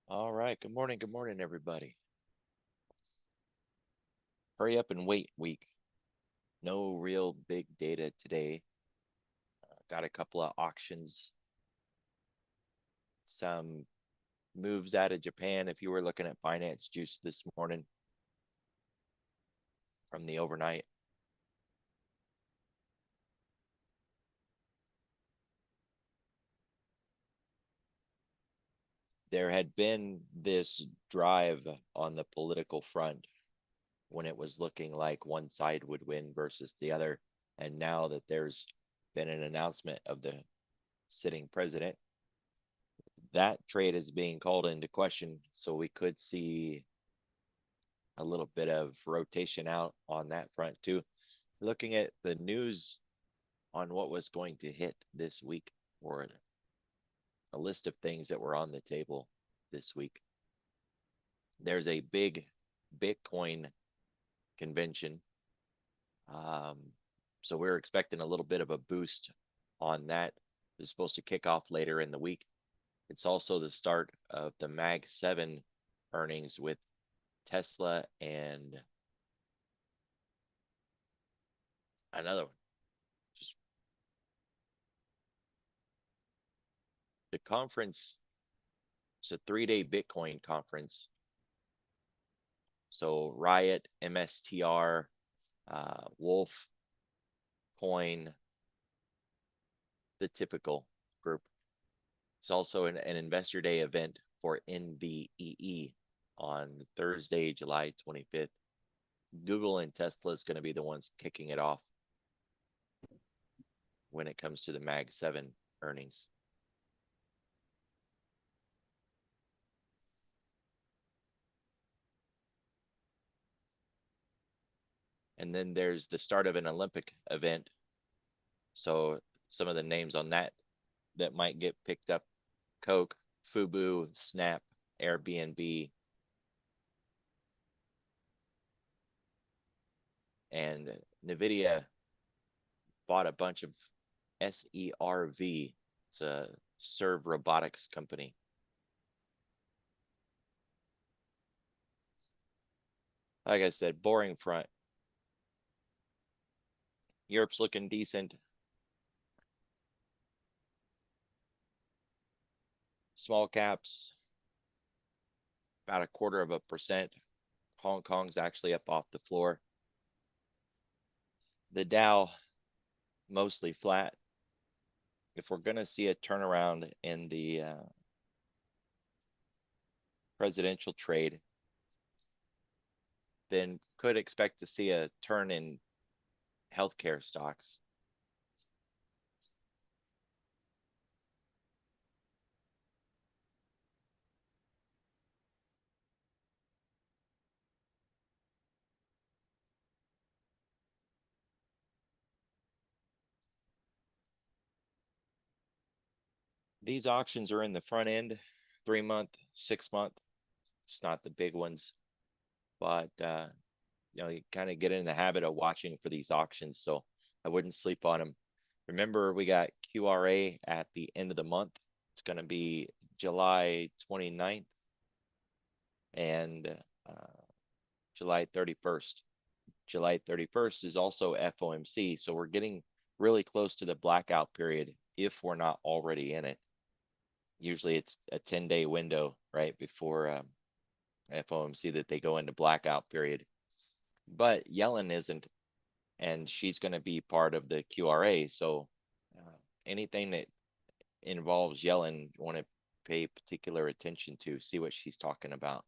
All right. Good morning, everybody. Hurry up and wait week. No real big data today. Got a couple of auctions, some moves out of Japan. If you were looking at finance juice this morning from the overnight, there had been this drive on the political front when it was looking like one side would win versus the other. And now that there's been an announcement of the sitting president, that trade is being called into question. So we could see a little bit of rotation out on that front too. Looking at the news on what was going to hit this week, or a list of things that were on the table this week. There's a big Bitcoin convention. Um, so we're expecting a little bit of a boost on that. It's supposed to kick off later in the week. It's also the start of the Mag 7 earnings with Tesla and another one. Just the conference. It's a 3-day Bitcoin conference. So Riot, MSTR, Wolf, Coin, the typical group. It's also an investor day event for NVEE on Thursday, July 25th. Google and Tesla is going to be the ones kicking it off when it comes to the Mag 7 earnings. And then there's the start of an Olympic event. So some of the names on that might get picked up: Coke, Fubu, Snap, Airbnb, and NVIDIA bought a bunch of SERV. It's a Serve Robotics company. Like I said, boring front. Europe's looking decent. Small caps, about 0.25%. Hong Kong's actually up off the floor. The Dow mostly flat. If we're going to see a turnaround in the presidential trade, then could expect to see a turn in healthcare stocks. These auctions are in the front end, 3-month, 6-month. It's not the big ones, but you kind of get in the habit of watching for these auctions. So I wouldn't sleep on them. Remember, we got QRA at the end of the month. It's going to be July 29th and July 31st. July 31st is also FOMC. So we're getting really close to the blackout period if we're not already in it. Usually it's a 10-day window right before FOMC that they go into blackout period. But Yellen isn't, and she's going to be part of the QRA. So anything that involves Yellen, you want to pay particular attention to, see what she's talking about.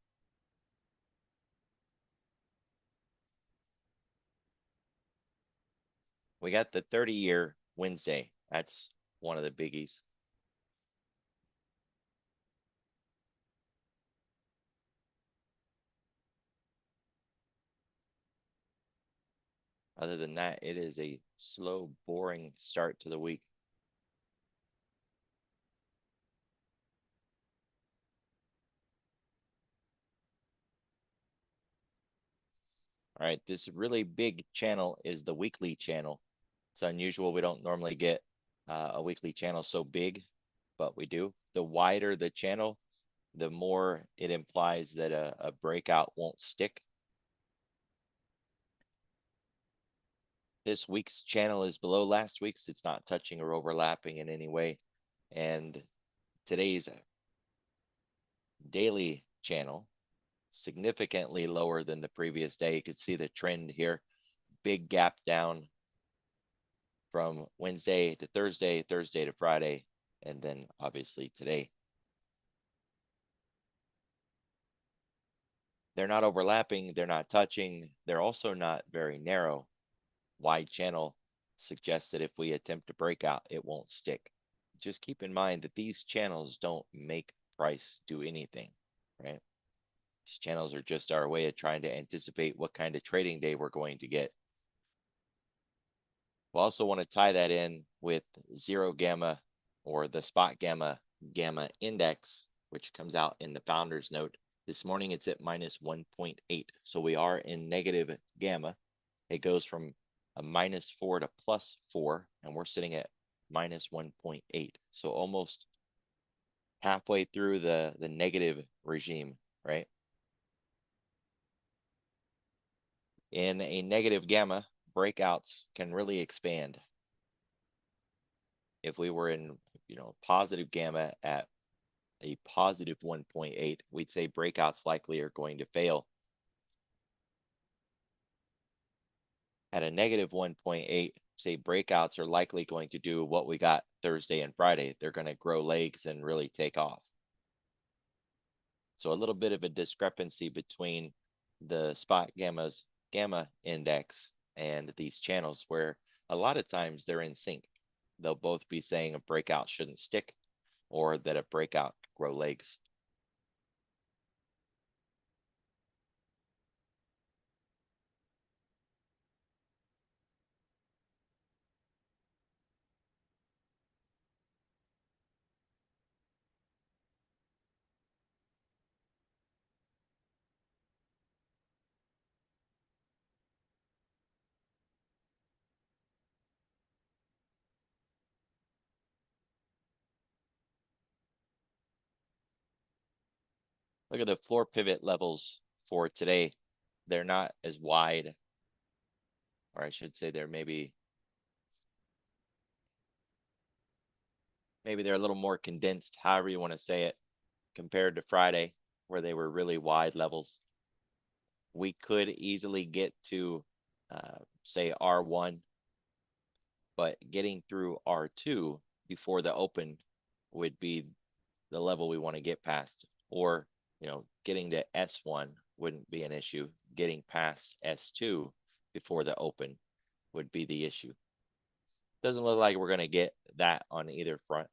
We got the 30-year Wednesday. That's one of the biggies. Other than that, it is a slow, boring start to the week. All right, this really big channel is the weekly channel. It's unusual. We don't normally get a weekly channel so big, but we do. The wider the channel, the more it implies that a breakout won't stick. This week's channel is below last week's. It's not touching or overlapping in any way. And today's daily channel, significantly lower than the previous day. You could see the trend here. Big gap down from Wednesday to Thursday, Thursday to Friday, and then obviously today. They're not overlapping, they're not touching, they're also not very narrow. Wide channel suggests that if we attempt to break out, it won't stick. Just keep in mind that these channels don't make price do anything, right? These channels are just our way of trying to anticipate what kind of trading day we're going to get. We'll also want to tie that in with zero gamma or the spot gamma index, which comes out in the founder's note. This morning it's at minus 1.8. So we are in negative gamma. It goes from a -4 to +4, and we're sitting at minus 1.8. So almost halfway through the negative regime, right? In a negative gamma, breakouts can really expand. If we were in, positive gamma at a positive 1.8, we'd say breakouts likely are going to fail. At a negative 1.8, say breakouts are likely going to do what we got Thursday and Friday. They're going to grow legs and really take off. So a little bit of a discrepancy between the spot gamma index and these channels, where a lot of times they're in sync. They'll both be saying a breakout shouldn't stick or that a breakout grow legs. Look at the floor pivot levels for today. They're not as wide, or I should say they're maybe they're a little more condensed, however you want to say it, compared to Friday, where they were really wide levels. We could easily get to, say, R1, but getting through R2 before the open would be the level we want to get past. Or, getting to S1 wouldn't be an issue. Getting past S2 before the open would be the issue. Doesn't look like we're going to get that on either front.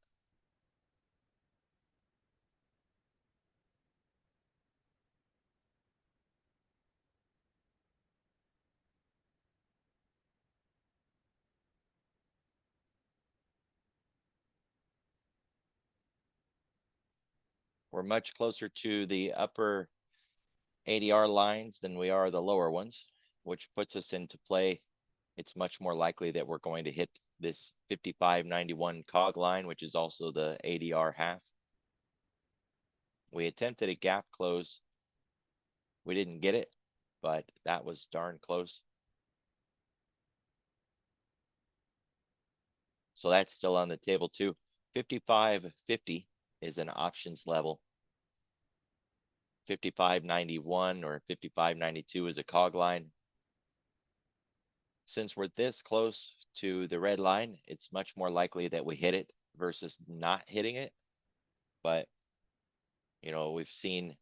We're much closer to the upper ADR lines than we are the lower ones, which puts us into play. It's much more likely that we're going to hit this 55.91 cog line, which is also the ADR half. We attempted a gap close. We didn't get it, but that was darn close. So that's still on the table too. 55.50 is an options level. 55.91 or 55.92 is a cog line. Since we're this close to the red line, it's much more likely that we hit it versus not hitting it. But, we've seen,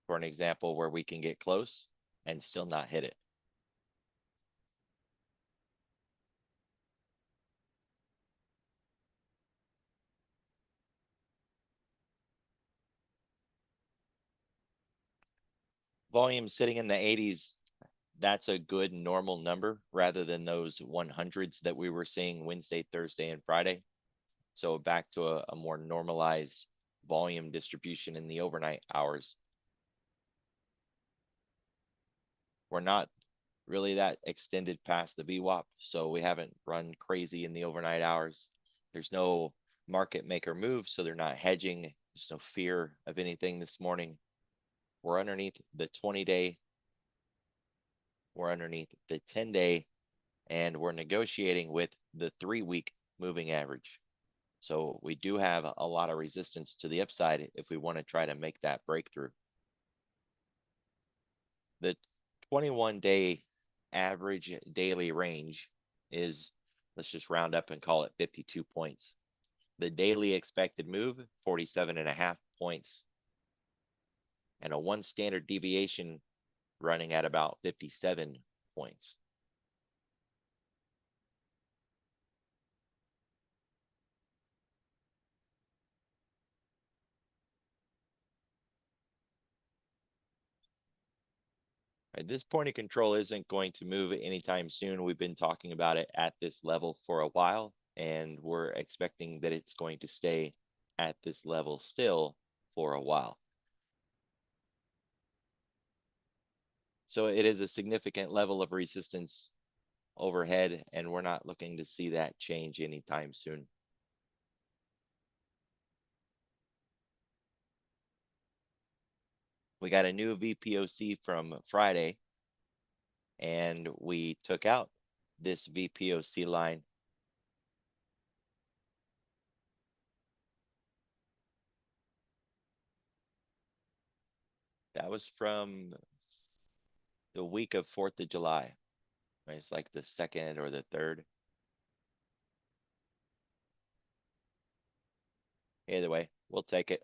for an example, where we can get close and still not hit it. Volume sitting in the 80s, that's a good normal number rather than those 100s that we were seeing Wednesday, Thursday, and Friday. So back to a more normalized volume distribution in the overnight hours. We're not really that extended past the VWAP, so we haven't run crazy in the overnight hours. There's no market maker move, so they're not hedging. There's no fear of anything this morning. We're underneath the 20-day. We're underneath the 10-day, and we're negotiating with the 3-week moving average. So we do have a lot of resistance to the upside if we want to try to make that breakthrough. The 21-day average daily range is, let's just round up and call it 52 points. The daily expected move, 47.5 points. And a 1 standard deviation running at about 57 points. Right, this point of control isn't going to move anytime soon. We've been talking about it at this level for a while, and we're expecting that it's going to stay at this level still for a while. So it is a significant level of resistance overhead, and we're not looking to see that change anytime soon. We got a new VPOC from Friday, and we took out this VPOC line. That was from the week of 4th of July. Right? It's like the 2nd or the 3rd. Either way, we'll take it.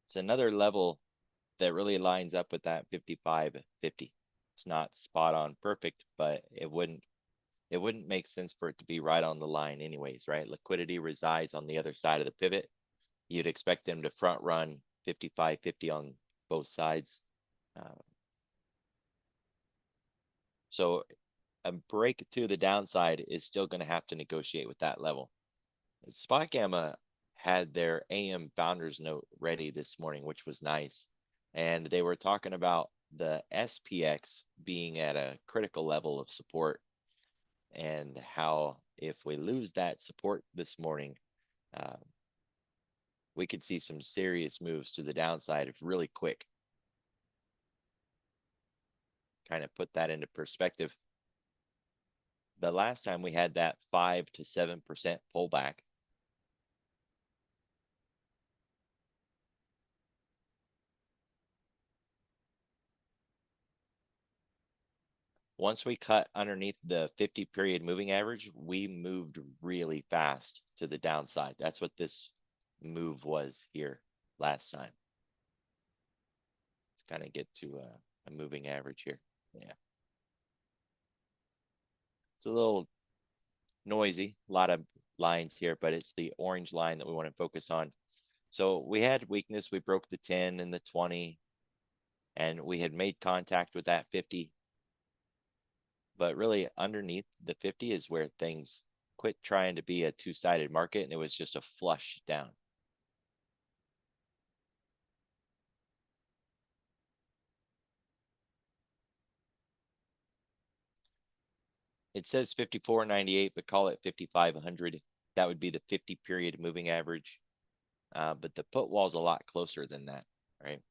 It's another level that really lines up with that 55.50. It's not spot on perfect, but it wouldn't make sense for it to be right on the line anyways, right? Liquidity resides on the other side of the pivot. You'd expect them to front run 55.50 on both sides. So a break to the downside is still going to have to negotiate with that level. Spot Gamma had their AM founders note ready this morning, which was nice. And they were talking about the SPX being at a critical level of support, and how if we lose that support this morning, we could see some serious moves to the downside really quick. Kind of put that into perspective. The last time we had that 5 to 7% pullback, once we cut underneath the 50 period moving average, we moved really fast to the downside. That's what this move was here last time. Let's kind of get to a moving average here. Yeah. It's a little noisy, a lot of lines here, but it's the orange line that we want to focus on. So we had weakness. We broke the 10 and the 20, and we had made contact with that 50. But really underneath the 50 is where things quit trying to be a two-sided market, and it was just a flush down. It says 54.98, but call it 5,500. That would be the 50 period moving average. But the put wall is a lot closer than that, right?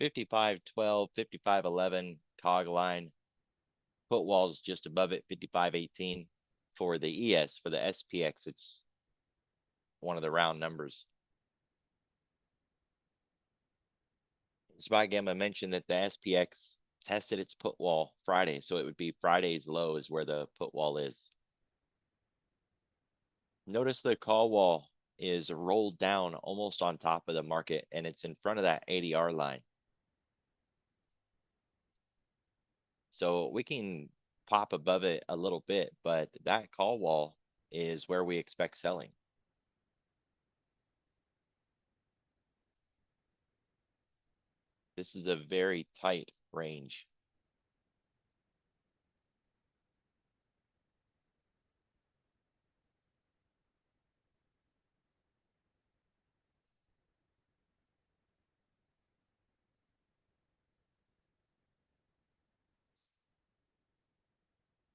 $55.12, $55.11 cog line. put wall's just above it, 55.18. For the ES, for the SPX, it's one of the round numbers. Spy Gamma mentioned that the SPX tested its put wall Friday, so it would be Friday's low is where the put wall is. Notice the call wall is rolled down almost on top of the market, and it's in front of that ADR line. So we can pop above it a little bit, but that call wall is where we expect selling. This is a very tight range.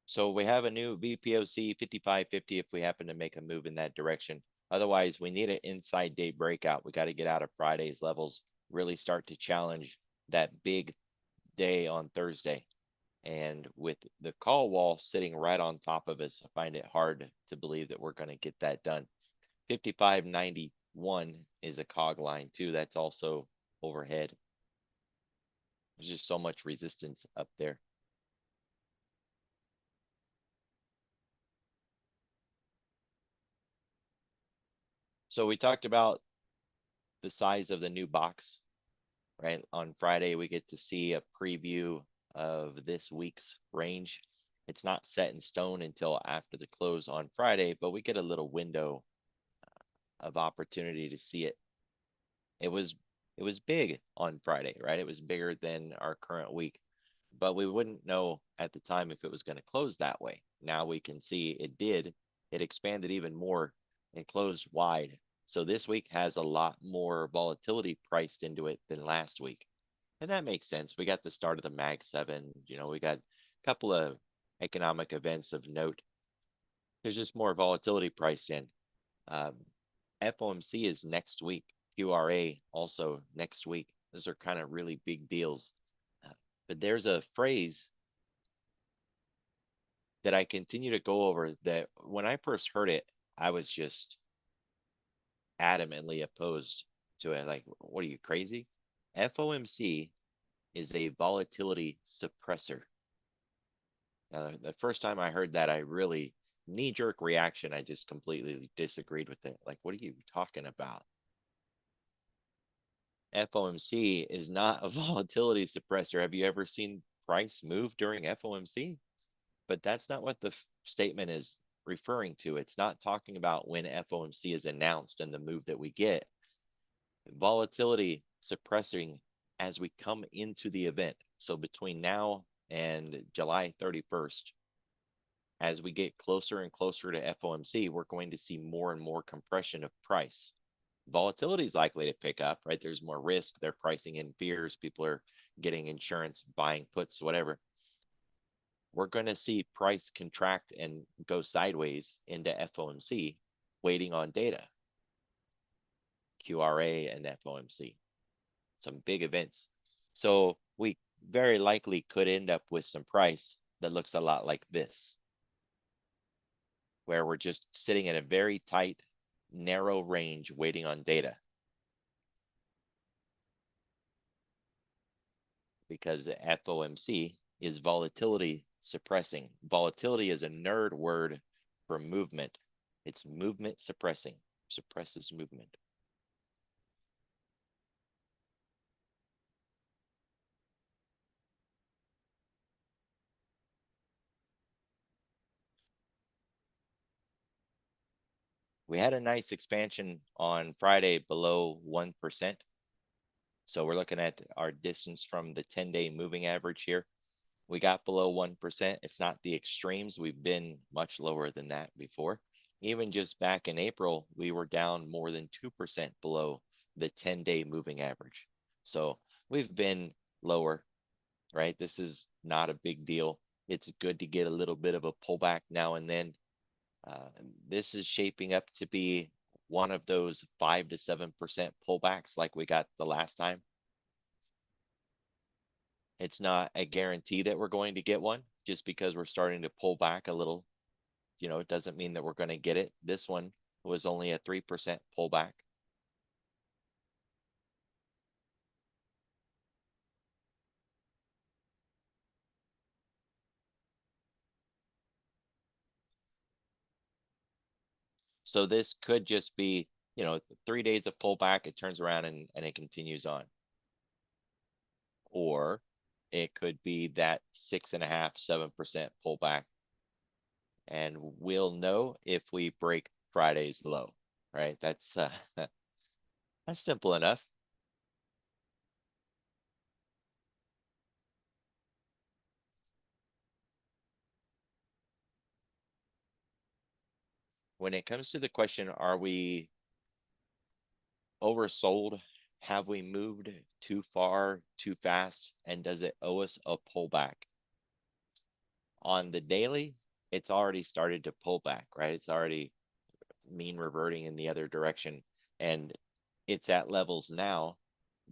So we have a new VPOC 5550 if we happen to make a move in that direction. Otherwise, we need an inside day breakout. We got to get out of Friday's levels, really start to challenge that big day on Thursday. And with the call wall sitting right on top of us, I find it hard to believe that we're going to get that done. 5591 is a cog line too. That's also overhead. There's just so much resistance up there. So we talked about the size of the new box, right? On Friday, we get to see a preview of this week's range. It's not set in stone until after the close on Friday, but we get a little window of opportunity to see it. It was big on Friday, right? It was bigger than our current week, but we wouldn't know at the time if it was going to close that way. Now we can see it did. It expanded even more and closed wide. So this week has a lot more volatility priced into it than last week. And that makes sense. We got the start of the Mag 7. We got a couple of economic events of note. There's just more volatility priced in. FOMC is next week. QRA also next week. Those are kind of really big deals. But there's a phrase that I continue to go over that when I first heard it, I was just adamantly opposed to it. Like, what are you, crazy? FOMC is a volatility suppressor. Now, the first time I heard that, I really knee-jerk reaction. I just completely disagreed with it. Like, what are you talking about? FOMC is not a volatility suppressor. Have you ever seen price move during FOMC? But that's not what the statement is referring to. It's not talking about when FOMC is announced and the move that we get. Volatility suppressing as we come into the event. So between now and July 31st, as we get closer and closer to FOMC, we're going to see more and more compression of price. Volatility is likely to pick up, right? There's more risk. They're pricing in fears. People are getting insurance, buying puts, whatever. We're going to see price contract and go sideways into FOMC, waiting on data. QRA and FOMC, some big events. So we very likely could end up with some price that looks a lot like this, where we're just sitting in a very tight, narrow range waiting on data. Because FOMC is volatility suppressing. Volatility is a nerd word for movement. It's movement suppressing, suppresses movement. We had a nice expansion on Friday below 1%. So we're looking at our distance from the 10-day moving average here. We got below 1%. It's not the extremes. We've been much lower than that before. Even just back in April, we were down more than 2% below the 10-day moving average. So we've been lower, right? This is not a big deal. It's good to get a little bit of a pullback now and then. This is shaping up to be one of those 5 to 7% pullbacks like we got the last time. It's not a guarantee that we're going to get one, just because we're starting to pull back a little, it doesn't mean that we're going to get it. This one was only a 3% pullback. So this could just be, 3 days of pullback, it turns around and it continues on. Or it could be that 6.5, 7% pullback. And we'll know if we break Friday's low, right? That's that's simple enough. When it comes to the question, are we oversold? Have we moved too far, too fast? And does it owe us a pullback? On the daily, it's already started to pull back, right? It's already mean reverting in the other direction. And it's at levels now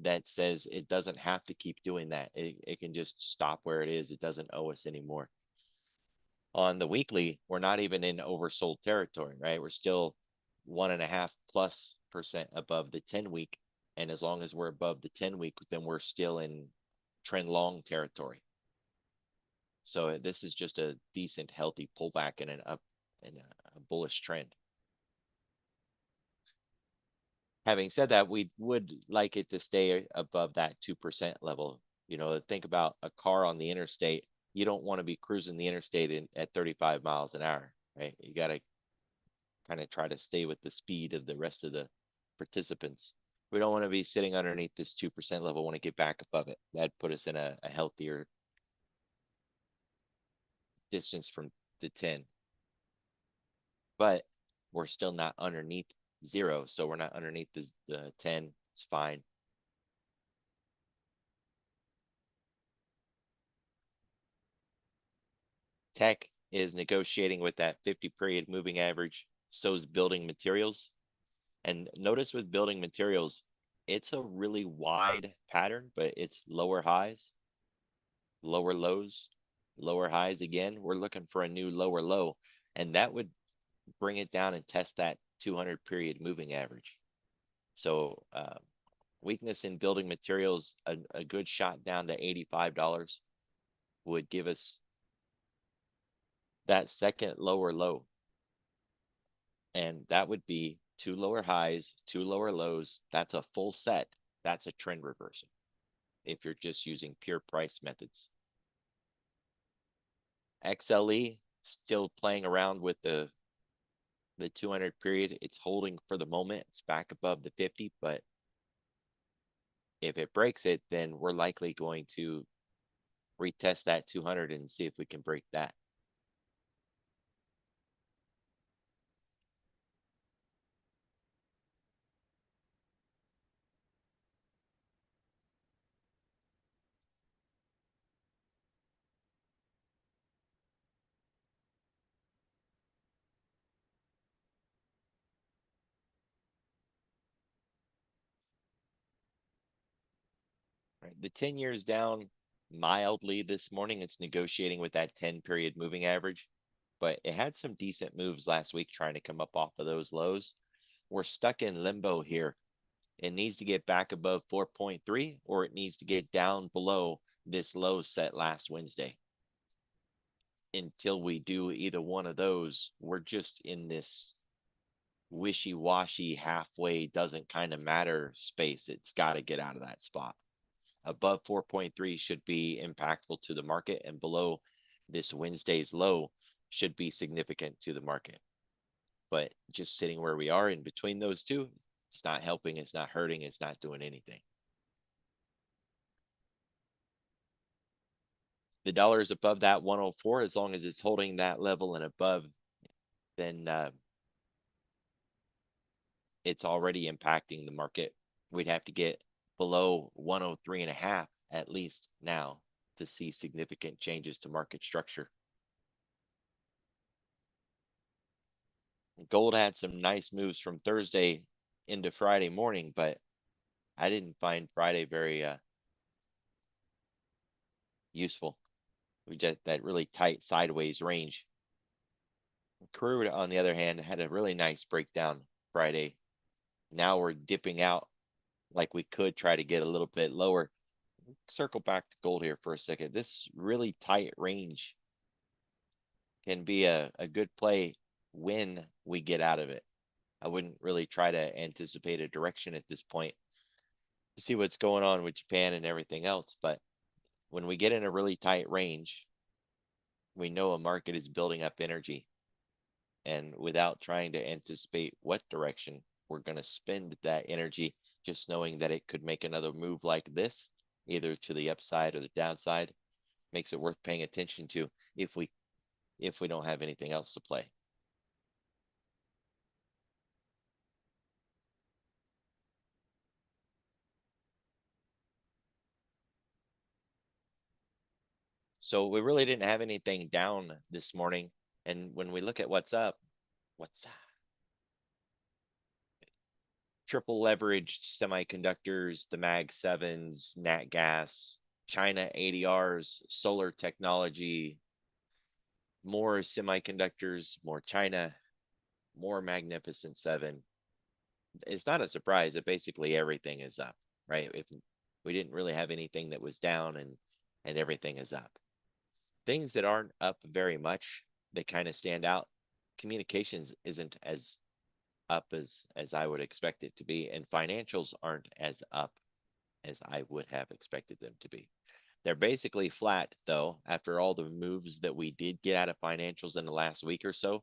that says it doesn't have to keep doing that. It can just stop where it is. It doesn't owe us anymore. On the weekly, we're not even in oversold territory, right? We're still 1.5+% above the 10-week. And as long as we're above the 10-week, then we're still in trend long territory. So this is just a decent, healthy pullback in a bullish trend. Having said that, we would like it to stay above that 2% level. Think about a car on the interstate. You don't want to be cruising the interstate at 35 miles an hour, right? You got to kind of try to stay with the speed of the rest of the participants. We don't want to be sitting underneath this 2% level. Want to get back above it. That'd put us in a healthier distance from the 10. But we're still not underneath 0. So we're not underneath the 10. It's fine. Tech is negotiating with that 50-period moving average. So is building materials. And notice with building materials, it's a really wide pattern, but it's lower highs, lower lows, lower highs again. We're looking for a new lower low, and that would bring it down and test that 200-period moving average. So weakness in building materials, a good shot down to $85 would give us that second lower low. And that would be 2 lower highs, 2 lower lows. That's a full set. That's a trend reversal if you're just using pure price methods. XLE still playing around with the 200 period. It's holding for the moment. It's back above the 50, but if it breaks it, then we're likely going to retest that 200 and see if we can break that. Right. The 10 years down mildly this morning. It's negotiating with that 10-period moving average, but it had some decent moves last week trying to come up off of those lows. We're stuck in limbo here. It needs to get back above 4.3, or it needs to get down below this low set last Wednesday. Until we do either one of those, we're just in this wishy-washy, halfway, doesn't kind of matter space. It's got to get out of that spot. Above 4.3 should be impactful to the market, and below this Wednesday's low should be significant to the market. But just sitting where we are in between those two, it's not helping, it's not hurting, it's not doing anything. The dollar is above that 104. As long as it's holding that level and above, then it's already impacting the market. We'd have to get below 103.5 at least now to see significant changes to market structure. Gold had some nice moves from Thursday into Friday morning, but I didn't find Friday very useful. We just that really tight sideways range. Crude, on the other hand, had a really nice breakdown Friday. Now we're dipping out like we could try to get a little bit lower. Circle back to gold here for a second. This really tight range can be a good play when we get out of it. I wouldn't really try to anticipate a direction at this point to see what's going on with Japan and everything else. But when we get in a really tight range, we know a market is building up energy. And without trying to anticipate what direction we're going to spend that energy, just knowing that it could make another move like this, either to the upside or the downside, makes it worth paying attention to if we don't have anything else to play. So we really didn't have anything down this morning. And when we look at what's up, what's triple leveraged semiconductors, the Mag 7s, nat gas, China ADRs, solar technology, more semiconductors, more China, more Magnificent Seven. It's not a surprise that basically everything is up, right? If we didn't really have anything that was down and everything is up. Things that aren't up very much that kind of stand out. Communications isn't as up as I would expect it to be, and financials aren't as up as I would have expected them to be. They're basically flat though. After all the moves that we did get out of financials in the last week or so,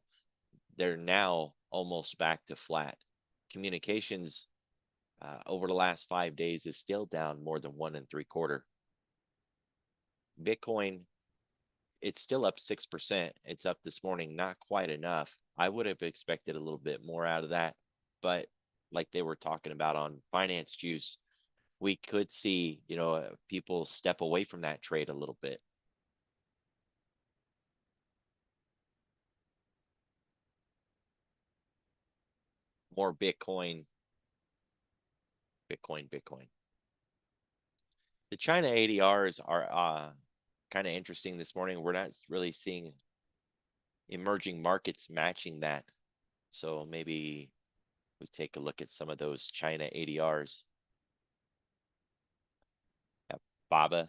they're now almost back to flat. Communications over the last 5 days is still down more than 1.75. Bitcoin, it's still up 6%. It's up this morning, not quite enough. I would have expected a little bit more out of that, but like they were talking about on finance juice, we could see, people step away from that trade a little bit. More Bitcoin, Bitcoin, Bitcoin. The China ADRs are kind of interesting this morning. We're not really seeing emerging markets matching that. So maybe we take a look at some of those China ADRs. BABA.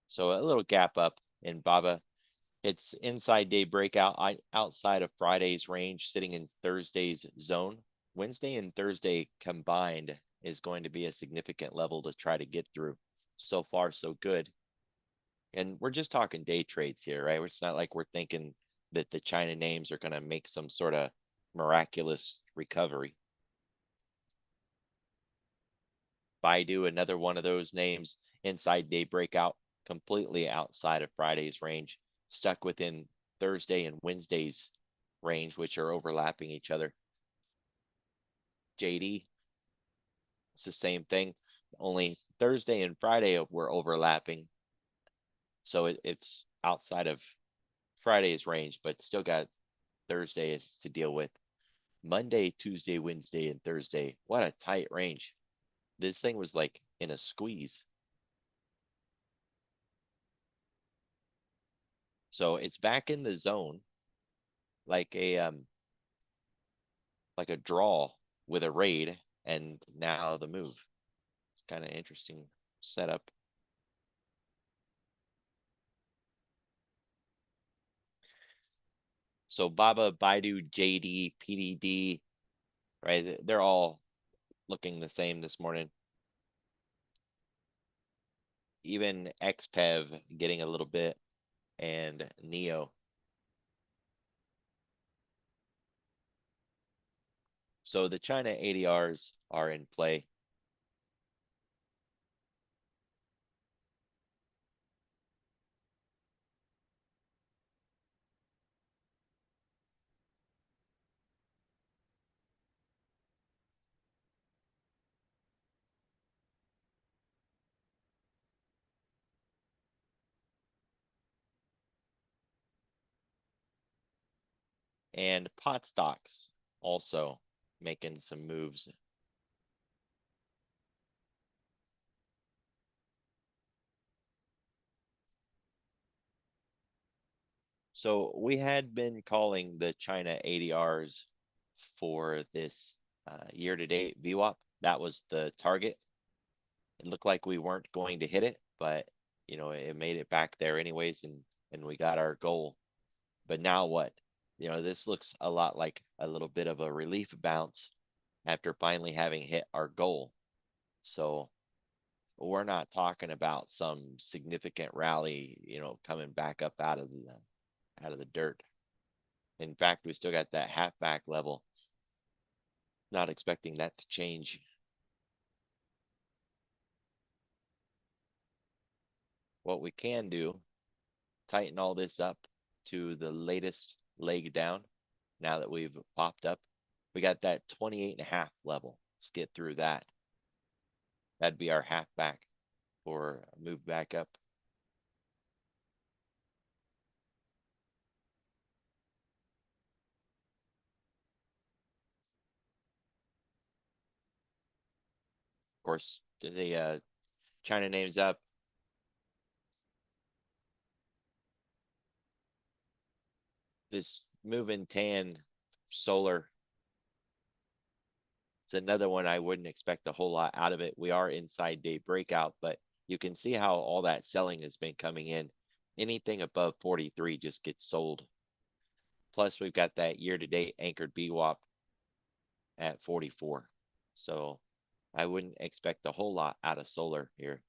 So a little gap up in BABA. It's inside day breakout outside of Friday's range, sitting in Thursday's zone. Wednesday and Thursday combined is going to be a significant level to try to get through. So far, so good. And we're just talking day trades here, right? It's not like we're thinking that the China names are going to make some sort of miraculous recovery. Baidu, another one of those names, inside day breakout, completely outside of Friday's range, stuck within Thursday and Wednesday's range, which are overlapping each other. JD, it's the same thing, only Thursday and Friday were overlapping. So it's outside of Friday's range, but still got Thursday to deal with. Monday, Tuesday, Wednesday, and Thursday. What a tight range. This thing was like in a squeeze. So it's back in the zone, like a draw with a raid, and now the move. It's kind of interesting setup. So Baba, Baidu, JD, PDD, right? They're all looking the same this morning. Even XPEV getting a little bit, and Neo. So the China ADRs are in play. And pot stocks also making some moves. So we had been calling the China ADRs for this year-to-date VWAP. That was the target. It looked like we weren't going to hit it, but it made it back there anyways, and we got our goal. But now what? This looks a lot like a little bit of a relief bounce after finally having hit our goal. So we're not talking about some significant rally, coming back up out of the dirt. In fact, we still got that halfback level. Not expecting that to change. What we can do, tighten all this up to the latest leg down. Now that we've popped up, we got that 28.5 level. Let's get through that. That'd be our halfback for a move back up. Of course, the China name's up. This moving tan solar, it's another one I wouldn't expect a whole lot out of it. We are inside day breakout, but you can see how all that selling has been coming in. Anything above 43 just gets sold. Plus, we've got that year-to-date anchored VWAP at 44. So I wouldn't expect a whole lot out of solar here.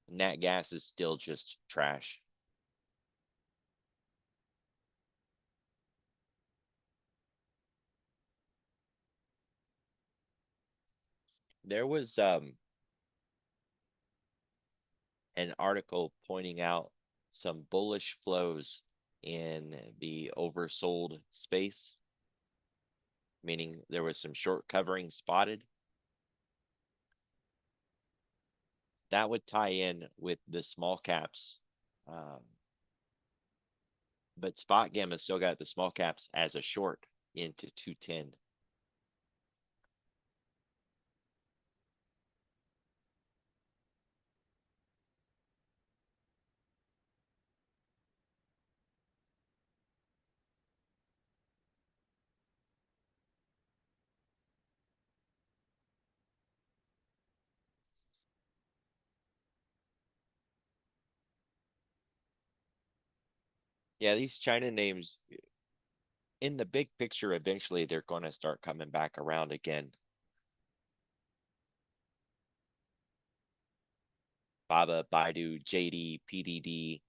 Nat gas is still just trash. There was an article pointing out some bullish flows in the oversold space, meaning there was some short covering spotted. That would tie in with the small caps. But Spot Gamma still got the small caps as a short into 210. Yeah, these China names in the big picture, eventually they're going to start coming back around again. Baba, Baidu, JD, PDD,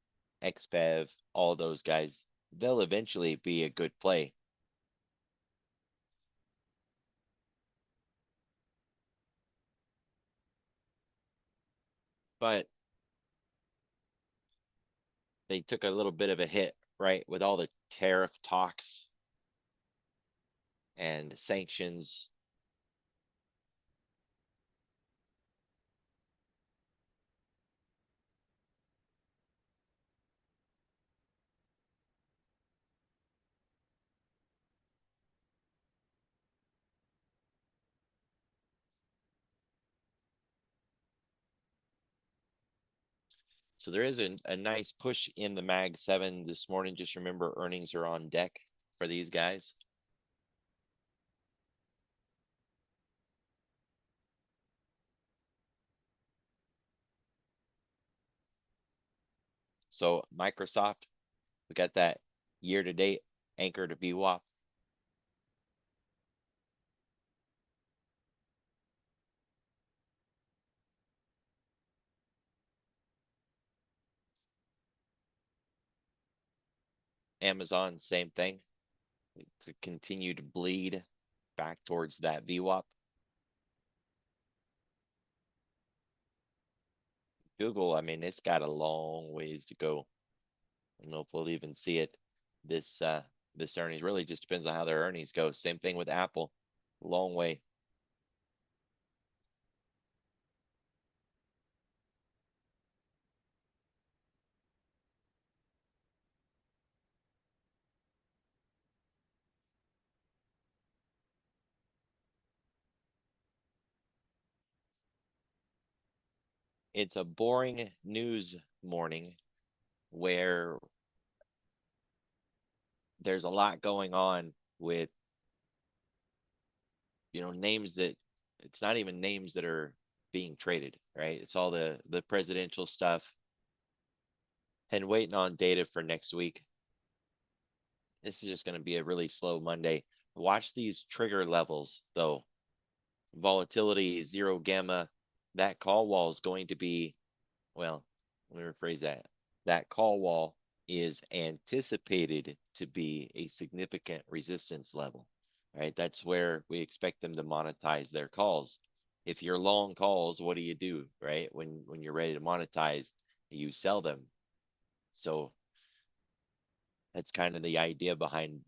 XPEV, all those guys, they'll eventually be a good play. But they took a little bit of a hit, right, with all the tariff talks and sanctions. So there is a nice push in the Mag 7 this morning. Just remember, earnings are on deck for these guys. So Microsoft, we got that year-to-date anchor to VWAP. Amazon, same thing. To continue to bleed back towards that VWAP. Google, I mean, it's got a long ways to go. I don't know if we'll even see it this earnings. Really just depends on how their earnings go. Same thing with Apple. Long way. it's a boring news morning where there's a lot going on with, names that it's not even names that are being traded, right? It's all the presidential stuff and waiting on data for next week. This is just going to be a really slow Monday. Watch these trigger levels though. Volatility, zero gamma. That call wall is going to be, well, let me rephrase that. That call wall is anticipated to be a significant resistance level, right? That's where we expect them to monetize their calls. If you're long calls, what do, right? When you're ready to monetize, you sell them. So that's kind of the idea behind,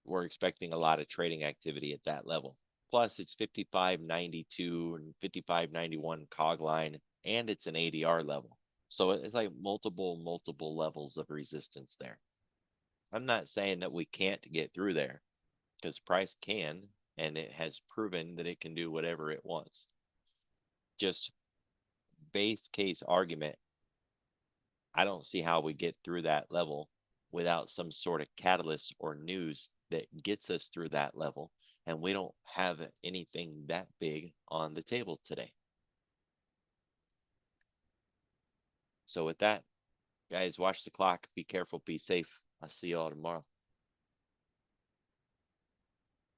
we're expecting a lot of trading activity at that level. Plus, it's 55.92 and 55.91 cog line, and it's an ADR level. So it's like multiple levels of resistance there. I'm not saying that we can't get through there, because price can, and it has proven that it can do whatever it wants. Just base case argument, I don't see how we get through that level without some sort of catalyst or news that gets us through that level. And we don't have anything that big on the table today. So with that, guys, watch the clock. Be careful. Be safe. I'll see you all tomorrow.